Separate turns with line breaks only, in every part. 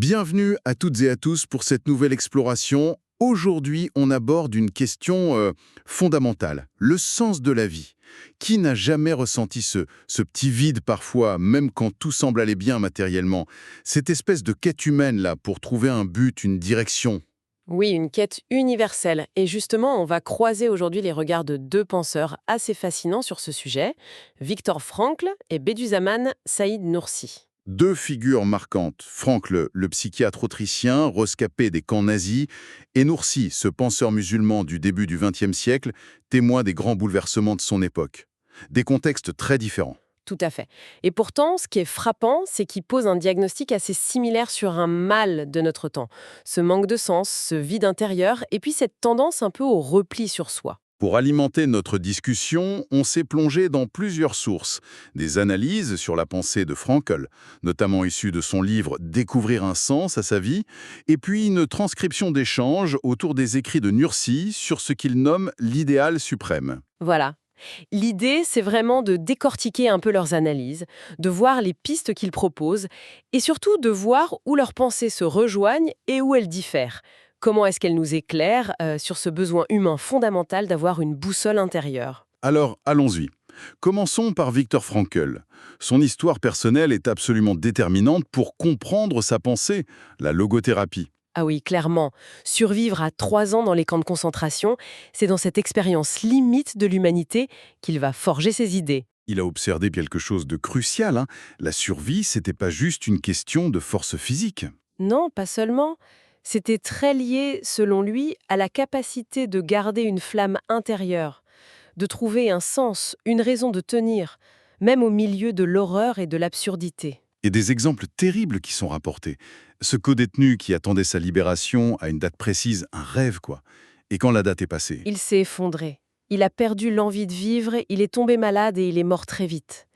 Bienvenue à toutes et à tous pour cette nouvelle exploration. Aujourd'hui, on aborde une question fondamentale, le sens de la vie. Qui n'a jamais ressenti ce petit vide parfois, même quand tout semble aller bien matériellement? Cette espèce de quête humaine là pour trouver un but, une direction.
Oui, une quête universelle. Et justement, on va croiser aujourd'hui les regards de deux penseurs assez fascinants sur ce sujet, Viktor Frankl et Bediüzzaman Said Nursi.
Deux figures marquantes, Franck le psychiatre autrichien, rescapé des camps nazis, et Nursi, ce penseur musulman du début du XXe siècle, témoin des grands bouleversements de son époque. Des contextes très différents.
Tout à fait. Et pourtant, ce qui est frappant, c'est qu'il pose un diagnostic assez similaire sur un mal de notre temps. Ce manque de sens, ce vide intérieur, et puis cette tendance un peu au repli sur soi.
Pour alimenter notre discussion, on s'est plongé dans plusieurs sources. Des analyses sur la pensée de Frankl, notamment issues de son livre Découvrir un sens à sa vie, et puis une transcription d'échanges autour des écrits de Nursi sur ce qu'il nomme l'idéal suprême.
Voilà. L'idée, c'est vraiment de décortiquer un peu leurs analyses, de voir les pistes qu'ils proposent et surtout de voir où leurs pensées se rejoignent et où elles diffèrent. Comment est-ce qu'elles nous éclairent sur ce besoin humain fondamental d'avoir une boussole intérieure?
Alors, allons-y. Commençons par Viktor Frankl. Son histoire personnelle est absolument déterminante pour comprendre sa pensée, la logothérapie.
Ah oui, clairement. Survivre à 3 ans dans les camps de concentration, c'est dans cette expérience limite de l'humanité qu'il va forger ses idées.
Il a observé quelque chose de crucial, hein. La survie, c'était pas juste une question de force physique.
Non, pas seulement. C'était très lié, selon lui, à la capacité de garder une flamme intérieure, de trouver un sens, une raison de tenir, même au milieu de l'horreur et de l'absurdité.
Et des exemples terribles qui sont rapportés. Ce codétenu qui attendait sa libération à une date précise, un rêve quoi. Et quand la date est passée?
Il s'est effondré. Il a perdu l'envie de vivre, il est tombé malade et il est mort très vite.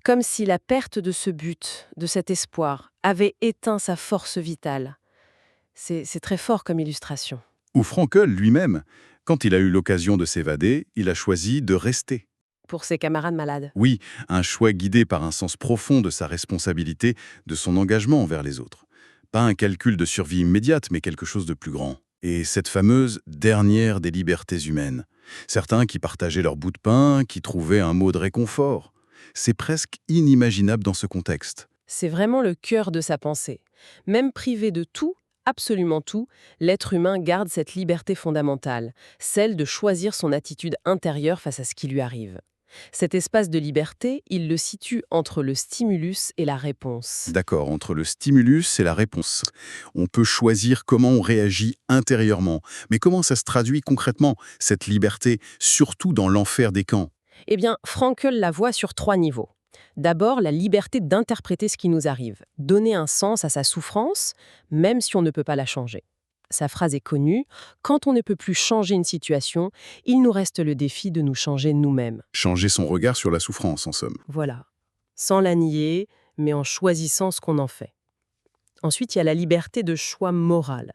Comme si la perte de ce but, de cet espoir, avait éteint sa force vitale. C'est très fort comme illustration.
Ou Frankl lui-même, quand il a eu l'occasion de s'évader, il a choisi de rester.
Pour ses camarades malades.
Oui, un choix guidé par un sens profond de sa responsabilité, de son engagement envers les autres. Pas un calcul de survie immédiate, mais quelque chose de plus grand. Et cette fameuse dernière des libertés humaines. Certains qui partageaient leur bout de pain, qui trouvaient un mot de réconfort. C'est presque inimaginable dans ce contexte.
C'est vraiment le cœur de sa pensée. Même privé de tout, absolument tout, l'être humain garde cette liberté fondamentale, celle de choisir son attitude intérieure face à ce qui lui arrive. Cet espace de liberté, il le situe entre le stimulus et la réponse.
D'accord, entre le stimulus et la réponse. On peut choisir comment on réagit intérieurement. Mais comment ça se traduit concrètement, cette liberté, surtout dans l'enfer des camps?
Eh bien, Frankl la voit sur 3 niveaux. D'abord, la liberté d'interpréter ce qui nous arrive, donner un sens à sa souffrance, même si on ne peut pas la changer. Sa phrase est connue, quand on ne peut plus changer une situation, il nous reste le défi de nous changer nous-mêmes.
Changer son regard sur la souffrance, en somme.
Voilà. Sans la nier, mais en choisissant ce qu'on en fait. Ensuite, il y a la liberté de choix moral.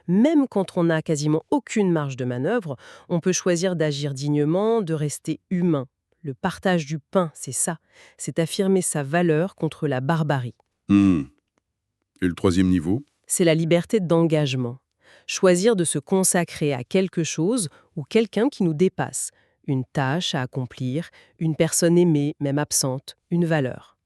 Même quand on n'a quasiment aucune marge de manœuvre, on peut choisir d'agir dignement, de rester humain. Le partage du pain, c'est ça. C'est affirmer sa valeur contre la barbarie.
Hmm. Et le troisième niveau?
C'est la liberté d'engagement. Choisir de se consacrer à quelque chose ou quelqu'un qui nous dépasse. Une tâche à accomplir, une personne aimée, même absente, une valeur.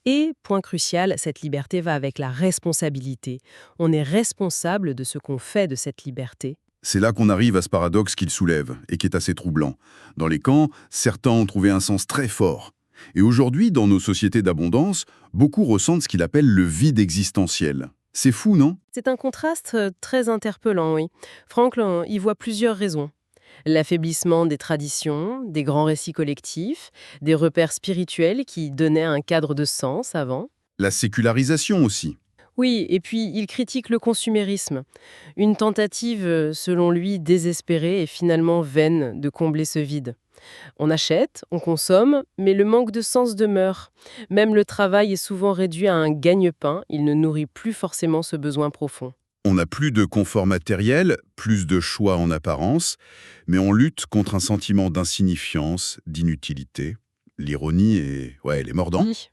Et, point crucial, cette liberté va avec la responsabilité. On est responsable de ce qu'on fait de cette liberté.
C'est là qu'on arrive à ce paradoxe qu'il soulève, et qui est assez troublant. Dans les camps, certains ont trouvé un sens très fort. Et aujourd'hui, dans nos sociétés d'abondance, beaucoup ressentent ce qu'il appelle le vide existentiel. C'est fou, non?
C'est un contraste très interpellant, oui. Frankl y voit plusieurs raisons. L'affaiblissement des traditions, des grands récits collectifs, des repères spirituels qui donnaient un cadre de sens avant.
La sécularisation aussi.
Oui, et puis il critique le consumérisme. Une tentative, selon lui, désespérée et finalement vaine de combler ce vide. On achète, on consomme, mais le manque de sens demeure. Même le travail est souvent réduit à un gagne-pain, il ne nourrit plus forcément ce besoin profond.
On n'a plus de confort matériel, plus de choix en apparence, mais on lutte contre un sentiment d'insignifiance, d'inutilité. L'ironie est, ouais, elle est mordante.
Oui.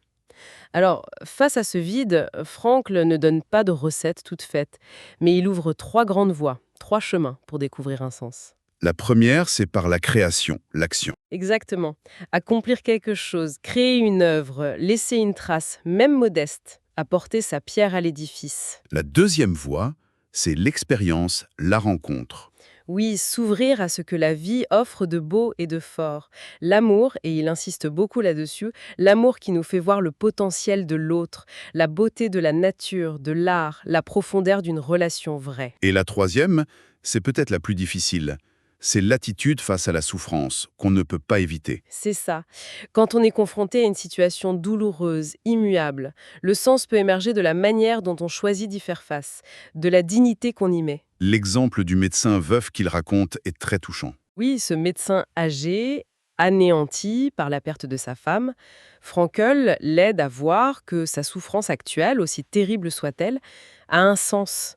Alors, face à ce vide, Frankl ne donne pas de recette toute faite, mais il ouvre trois grandes voies, trois chemins pour découvrir un sens.
La première, c'est par la création, l'action.
Exactement. Accomplir quelque chose, créer une œuvre, laisser une trace, même modeste, apporter sa pierre à l'édifice.
La deuxième voie, c'est l'expérience, la rencontre.
Oui, s'ouvrir à ce que la vie offre de beau et de fort. L'amour, et il insiste beaucoup là-dessus, l'amour qui nous fait voir le potentiel de l'autre, la beauté de la nature, de l'art, la profondeur d'une relation vraie.
Et la troisième, c'est peut-être la plus difficile. C'est l'attitude face à la souffrance, qu'on ne peut pas éviter.
C'est ça. Quand on est confronté à une situation douloureuse, immuable, le sens peut émerger de la manière dont on choisit d'y faire face, de la dignité qu'on y met.
L'exemple du médecin veuf qu'il raconte est très touchant.
Oui, ce médecin âgé, anéanti par la perte de sa femme, Frankl l'aide à voir que sa souffrance actuelle, aussi terrible soit-elle, a un sens.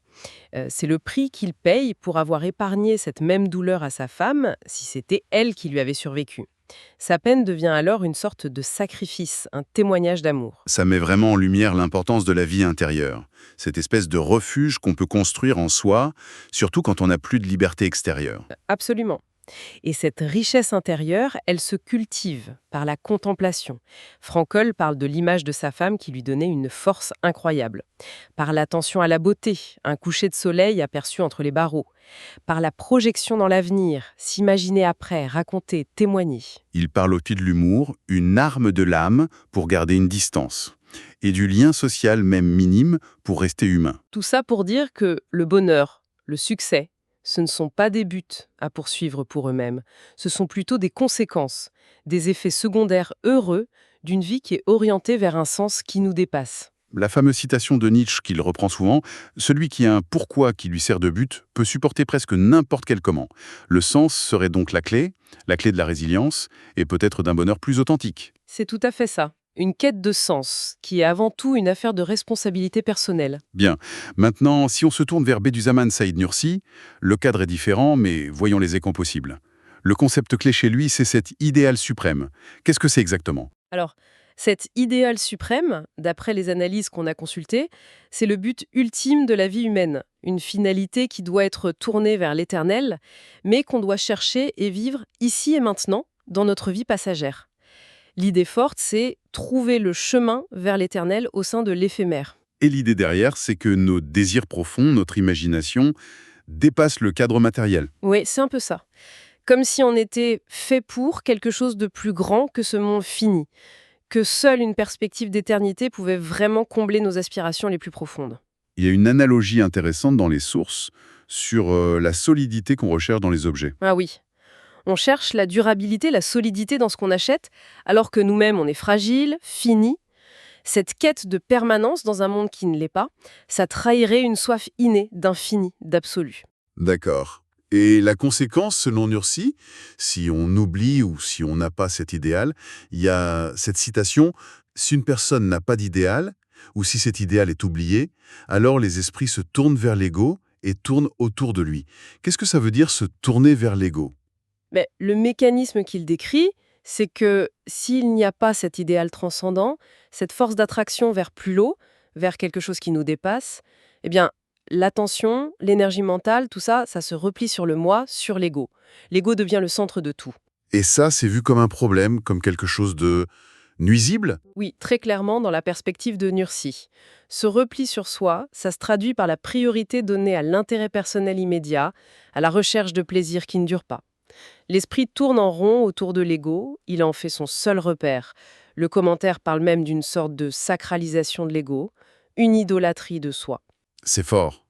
C'est le prix qu'il paye pour avoir épargné cette même douleur à sa femme, si c'était elle qui lui avait survécu. Sa peine devient alors une sorte de sacrifice, un témoignage d'amour.
Ça met vraiment en lumière l'importance de la vie intérieure, cette espèce de refuge qu'on peut construire en soi, surtout quand on n'a plus de liberté extérieure.
Absolument. Et cette richesse intérieure, elle se cultive par la contemplation. Frankl parle de l'image de sa femme qui lui donnait une force incroyable. Par l'attention à la beauté, un coucher de soleil aperçu entre les barreaux. Par la projection dans l'avenir, s'imaginer après, raconter, témoigner.
Il parle aussi de l'humour, une arme de l'âme pour garder une distance, et du lien social même minime pour rester humain.
Tout ça pour dire que le bonheur, le succès, ce ne sont pas des buts à poursuivre pour eux-mêmes, ce sont plutôt des conséquences, des effets secondaires heureux d'une vie qui est orientée vers un sens qui nous dépasse.
La fameuse citation de Nietzsche qu'il reprend souvent, celui qui a un pourquoi qui lui sert de but peut supporter presque n'importe quel comment. Le sens serait donc la clé de la résilience et peut-être d'un bonheur plus authentique.
C'est tout à fait ça. Une quête de sens, qui est avant tout une affaire de responsabilité personnelle.
Bien. Maintenant, si on se tourne vers Bediüzzaman Said Nursi, le cadre est différent, mais voyons les échos possibles. Le concept clé chez lui, c'est cet idéal suprême. Qu'est-ce que c'est exactement?
Alors, cet idéal suprême, d'après les analyses qu'on a consultées, c'est le but ultime de la vie humaine, une finalité qui doit être tournée vers l'éternel, mais qu'on doit chercher et vivre ici et maintenant, dans notre vie passagère. L'idée forte, c'est trouver le chemin vers l'éternel au sein de l'éphémère.
Et l'idée derrière, c'est que nos désirs profonds, notre imagination, dépassent le cadre matériel.
Oui, c'est un peu ça. Comme si on était fait pour quelque chose de plus grand que ce monde fini, que seule une perspective d'éternité pouvait vraiment combler nos aspirations les plus profondes.
Il y a une analogie intéressante dans les sources sur la solidité qu'on recherche dans les objets.
Ah oui, on cherche la durabilité, la solidité dans ce qu'on achète, alors que nous-mêmes, on est fragile, fini. Cette quête de permanence dans un monde qui ne l'est pas, ça trahirait une soif innée d'infini, d'absolu.
D'accord. Et la conséquence, selon Nursi, si on oublie ou si on n'a pas cet idéal, il y a cette citation, si une personne n'a pas d'idéal, ou si cet idéal est oublié, alors les esprits se tournent vers l'ego et tournent autour de lui. Qu'est-ce que ça veut dire se tourner vers l'ego?
Mais le mécanisme qu'il décrit, c'est que s'il n'y a pas cet idéal transcendant, cette force d'attraction vers plus haut, vers quelque chose qui nous dépasse, eh bien, l'attention, l'énergie mentale, tout ça, ça se replie sur le moi, sur l'ego. L'ego devient le centre de tout.
Et ça, c'est vu comme un problème, comme quelque chose de nuisible?
Oui, très clairement dans la perspective de Nursi. Ce repli sur soi, ça se traduit par la priorité donnée à l'intérêt personnel immédiat, à la recherche de plaisir qui ne dure pas. L'esprit tourne en rond autour de l'ego, il en fait son seul repère. Le commentaire parle même d'une sorte de sacralisation de l'ego, une idolâtrie de soi.
C'est fort.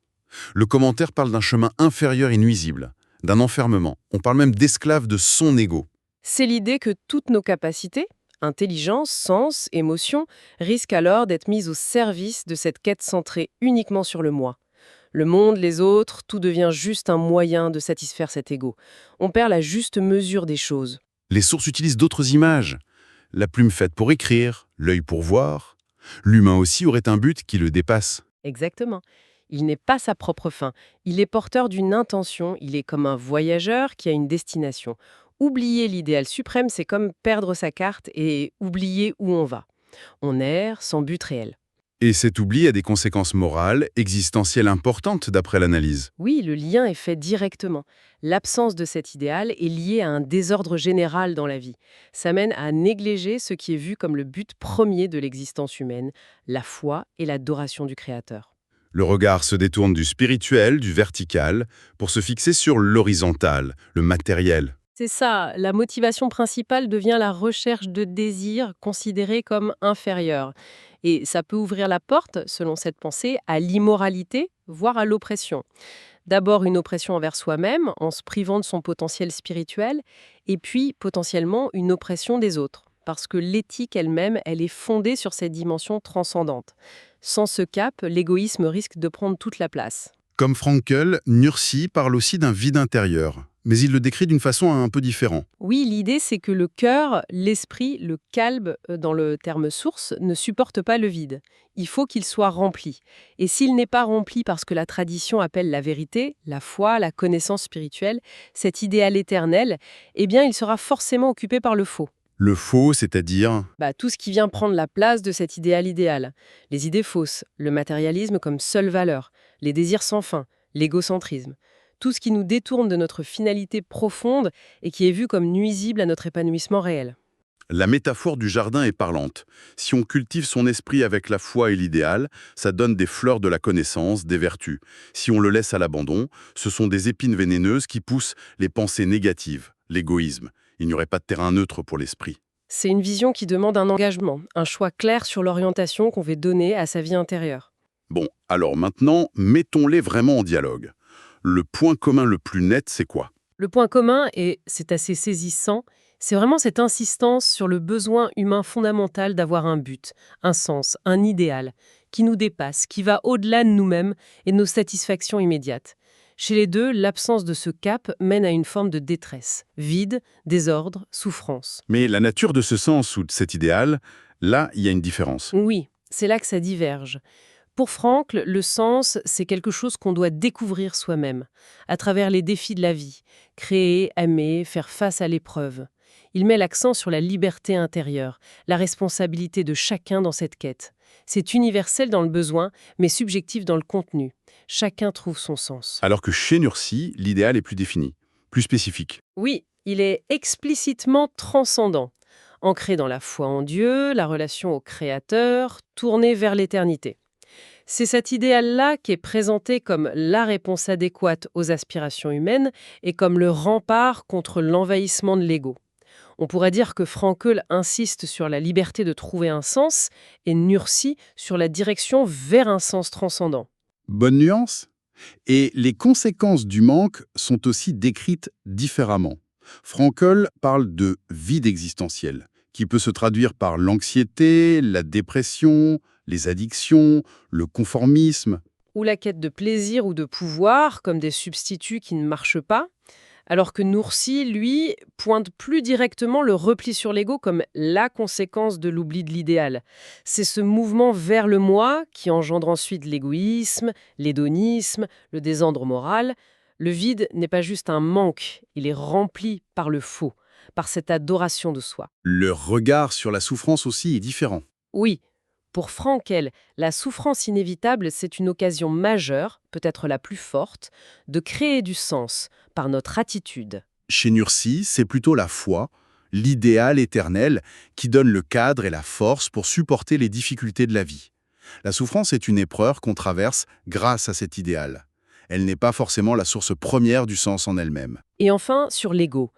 Le commentaire parle d'un chemin inférieur et nuisible, d'un enfermement. On parle même d'esclave de son ego.
C'est l'idée que toutes nos capacités, intelligence, sens, émotion, risquent alors d'être mises au service de cette quête centrée uniquement sur le moi. Le monde, les autres, tout devient juste un moyen de satisfaire cet ego. On perd la juste mesure des choses.
Les sources utilisent d'autres images. La plume faite pour écrire, l'œil pour voir. L'humain aussi aurait un but qui le dépasse.
Exactement. Il n'est pas sa propre fin. Il est porteur d'une intention. Il est comme un voyageur qui a une destination. Oublier l'idéal suprême, c'est comme perdre sa carte et oublier où on va. On erre sans but réel.
Et cet oubli a des conséquences morales, existentielles importantes d'après l'analyse.
Oui, le lien est fait directement. L'absence de cet idéal est liée à un désordre général dans la vie. Ça mène à négliger ce qui est vu comme le but premier de l'existence humaine, la foi et l'adoration du Créateur.
Le regard se détourne du spirituel, du vertical, pour se fixer sur l'horizontal, le matériel.
C'est ça, la motivation principale devient la recherche de désirs considérés comme inférieurs. Et ça peut ouvrir la porte, selon cette pensée, à l'immoralité, voire à l'oppression. D'abord une oppression envers soi-même, en se privant de son potentiel spirituel, et puis potentiellement une oppression des autres, parce que l'éthique elle-même, elle est fondée sur cette dimension transcendante. Sans ce cap, l'égoïsme risque de prendre toute la place.
Comme Frankl, Nursi parle aussi d'un vide intérieur, mais il le décrit d'une façon un peu différente.
Oui, l'idée c'est que le cœur, l'esprit, le calme dans le terme source, ne supporte pas le vide. Il faut qu'il soit rempli. Et s'il n'est pas rempli parce que la tradition appelle la vérité, la foi, la connaissance spirituelle, cet idéal éternel, eh bien il sera forcément occupé par le faux.
Le faux, c'est-à-dire...
Tout ce qui vient prendre la place de cet idéal. Les idées fausses, le matérialisme comme seule valeur, les désirs sans fin, l'égocentrisme. Tout ce qui nous détourne de notre finalité profonde et qui est vu comme nuisible à notre épanouissement réel.
La métaphore du jardin est parlante. Si on cultive son esprit avec la foi et l'idéal, ça donne des fleurs de la connaissance, des vertus. Si on le laisse à l'abandon, ce sont des épines vénéneuses qui poussent les pensées négatives, l'égoïsme. Il n'y aurait pas de terrain neutre pour l'esprit.
C'est une vision qui demande un engagement, un choix clair sur l'orientation qu'on veut donner à sa vie intérieure.
Bon, alors maintenant, mettons-les vraiment en dialogue. Le point commun le plus net, c'est quoi?
Le point commun, et c'est assez saisissant, c'est vraiment cette insistance sur le besoin humain fondamental d'avoir un but, un sens, un idéal, qui nous dépasse, qui va au-delà de nous-mêmes et de nos satisfactions immédiates. Chez les deux, l'absence de ce cap mène à une forme de détresse, vide, désordre, souffrance.
Mais la nature de ce sens ou de cet idéal, là, il y a une différence.
Oui, c'est là que ça diverge. Pour Frankl, le sens, c'est quelque chose qu'on doit découvrir soi-même, à travers les défis de la vie, créer, aimer, faire face à l'épreuve. Il met l'accent sur la liberté intérieure, la responsabilité de chacun dans cette quête. C'est universel dans le besoin, mais subjectif dans le contenu. Chacun trouve son sens.
Alors que chez Nursi, l'idéal est plus défini, plus spécifique.
Oui, il est explicitement transcendant, ancré dans la foi en Dieu, la relation au Créateur, tourné vers l'éternité. C'est cet idéal-là qui est présenté comme la réponse adéquate aux aspirations humaines et comme le rempart contre l'envahissement de l'ego. On pourrait dire que Frankl insiste sur la liberté de trouver un sens et Nursi sur la direction vers un sens transcendant.
Bonne nuance? Et les conséquences du manque sont aussi décrites différemment. Frankl parle de vide existentiel, qui peut se traduire par l'anxiété, la dépression, les addictions, le conformisme.
Ou la quête de plaisir ou de pouvoir comme des substituts qui ne marchent pas, alors que Nursi, lui, pointe plus directement le repli sur l'ego comme la conséquence de l'oubli de l'idéal. C'est ce mouvement vers le moi qui engendre ensuite l'égoïsme, l'hédonisme, le désordre moral. Le vide n'est pas juste un manque, il est rempli par le faux, par cette adoration de soi.
Le regard sur la souffrance aussi est différent.
Oui, pour Frankl, la souffrance inévitable, c'est une occasion majeure, peut-être la plus forte, de créer du sens par notre attitude.
Chez Nursi, c'est plutôt la foi, l'idéal éternel, qui donne le cadre et la force pour supporter les difficultés de la vie. La souffrance est une épreuve qu'on traverse grâce à cet idéal. Elle n'est pas forcément la source première du sens en elle-même.
Et enfin, sur l'ego.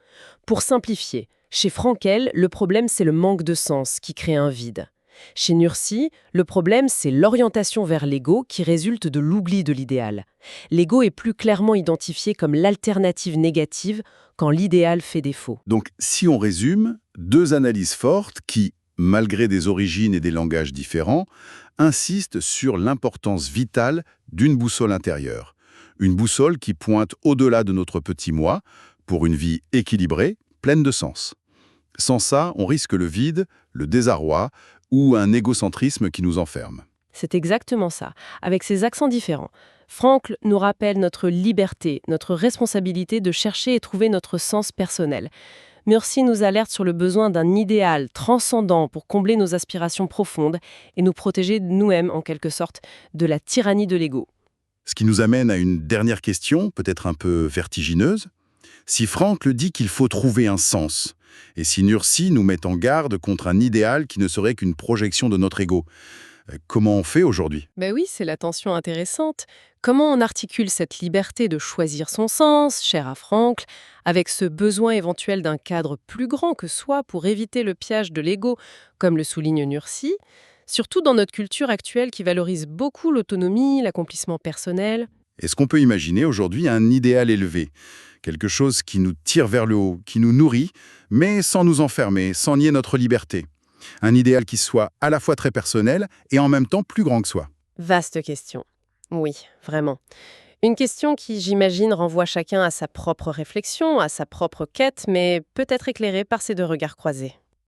Pour simplifier, chez Frankl, le problème, c'est le manque de sens qui crée un vide. Chez Nursi, le problème, c'est l'orientation vers l'ego qui résulte de l'oubli de l'idéal. L'ego est plus clairement identifié comme l'alternative négative quand l'idéal fait défaut.
Donc, si on résume, deux analyses fortes qui, malgré des origines et des langages différents, insistent sur l'importance vitale d'une boussole intérieure. Une boussole qui pointe au-delà de notre petit moi pour une vie équilibrée, pleine de sens. Sans ça, on risque le vide, le désarroi ou un égocentrisme qui nous enferme.
C'est exactement ça, avec ses accents différents. Frankl nous rappelle notre liberté, notre responsabilité de chercher et trouver notre sens personnel. Mursi nous alerte sur le besoin d'un idéal transcendant pour combler nos aspirations profondes et nous protéger de nous-mêmes, en quelque sorte, de la tyrannie de l'ego.
Ce qui nous amène à une dernière question, peut-être un peu vertigineuse. Si Frankl dit qu'il faut trouver un sens, et si Nursi nous met en garde contre un idéal qui ne serait qu'une projection de notre ego, comment on fait aujourd'hui?
Ben oui, c'est la tension intéressante. Comment on articule cette liberté de choisir son sens, chère à Frankl, avec ce besoin éventuel d'un cadre plus grand que soi pour éviter le piège de l'ego, comme le souligne Nursi, surtout dans notre culture actuelle qui valorise beaucoup l'autonomie, l'accomplissement personnel.
Est-ce qu'on peut imaginer aujourd'hui un idéal élevé? Quelque chose qui nous tire vers le haut, qui nous nourrit, mais sans nous enfermer, sans nier notre liberté. Un idéal qui soit à la fois très personnel et en même temps plus grand que soi.
Vaste question. Oui, vraiment. Une question qui, j'imagine, renvoie chacun à sa propre réflexion, à sa propre quête, mais peut-être éclairée par ces deux regards croisés.